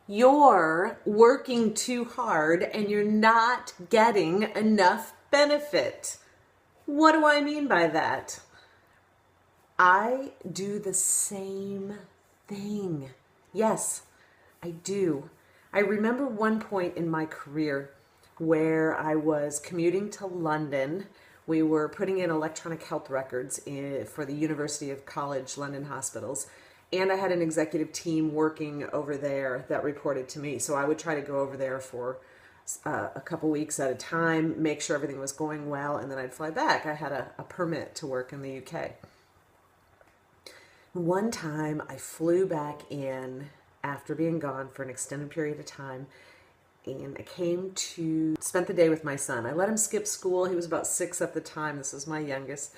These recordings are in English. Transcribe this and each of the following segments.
You're working too hard and you're not getting enough benefit. What do I mean by that? I do the same thing. Yes, I do. I remember one point in my career where I was commuting to London. We were putting in electronic health records for the University of College London hospitals. And I had an executive team working over there that reported to me. So I would try to go over there for a couple weeks at a time, make sure everything was going well, and then I'd fly back. I had a permit to work in the UK. One time I flew back in after being gone for an extended period of time, and I came to spend the day with my son. I let him skip school. He was about 6 at the time. This is my youngest.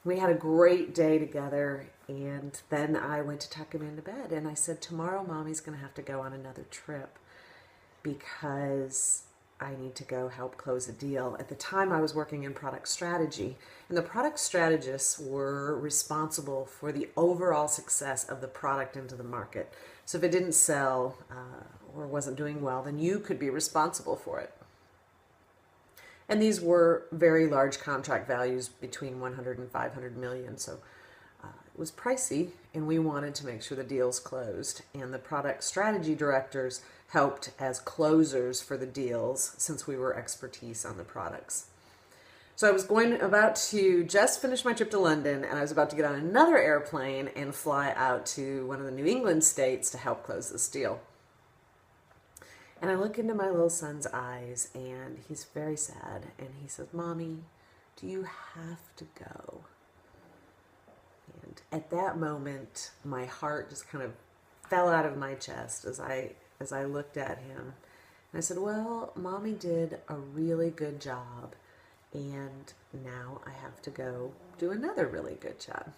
We had a great day together, and then I went to tuck him into bed, and I said, tomorrow Mommy's going to have to go on another trip because I need to go help close a deal. At the time, I was working in product strategy, and the product strategists were responsible for the overall success of the product into the market. So if it didn't sell or wasn't doing well, then you could be responsible for it. And these were very large contract values between 100 and 500 million. So it was pricey, and we wanted to make sure the deals closed. And the product strategy directors helped as closers for the deals since we were expertise on the products. So I was about to just finish my trip to London, and I was about to get on another airplane and fly out to one of the New England states to help close this deal. And I look into my little son's eyes, and he's very sad, and he says, Mommy, do you have to go? And at that moment, my heart just kind of fell out of my chest as I looked at him. And I said, well, Mommy did a really good job, and now I have to go do another really good job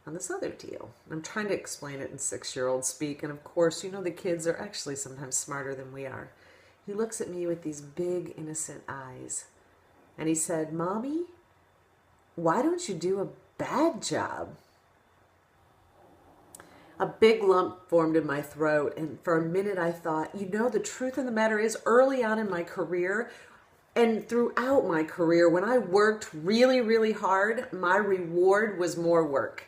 on this other deal. I'm trying to explain it in 6-year-old speak, and of course, you know, the kids are actually sometimes smarter than we are. He looks at me with these big, innocent eyes, and he said, Mommy, why don't you do a bad job? A big lump formed in my throat, and for a minute I thought, you know, the truth of the matter is, early on in my career, and throughout my career, when I worked really, really hard, my reward was more work.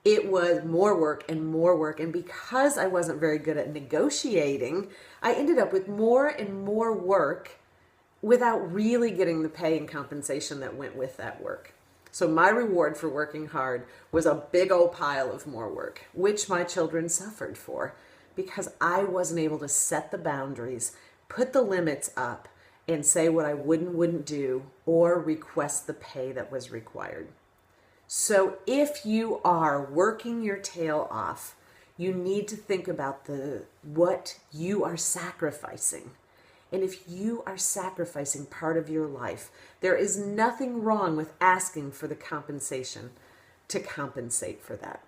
It was more work and more work. And because I wasn't very good at negotiating, I ended up with more and more work without really getting the pay and compensation that went with that work. So my reward for working hard was a big old pile of more work, which my children suffered for because I wasn't able to set the boundaries, put the limits up, and say what I would and wouldn't do or request the pay that was required. So if you are working your tail off, you need to think about what you are sacrificing. And if you are sacrificing part of your life, there is nothing wrong with asking for the compensation to compensate for that.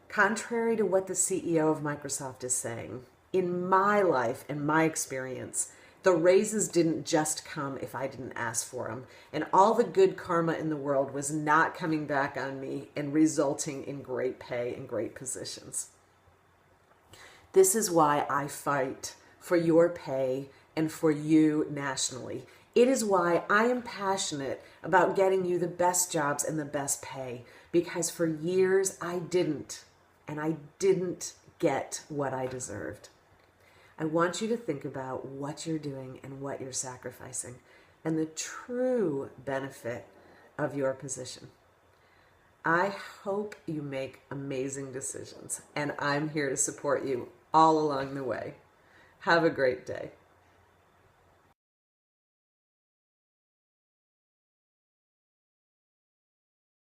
Contrary to what the CEO of Microsoft is saying, in my life and my experience, the raises didn't just come if I didn't ask for them. And all the good karma in the world was not coming back on me and resulting in great pay and great positions. This is why I fight for your pay and for you nationally. It is why I am passionate about getting you the best jobs and the best pay, because for years I didn't get what I deserved. I want you to think about what you're doing and what you're sacrificing and the true benefit of your position. I hope you make amazing decisions, and I'm here to support you all along the way. Have a great day.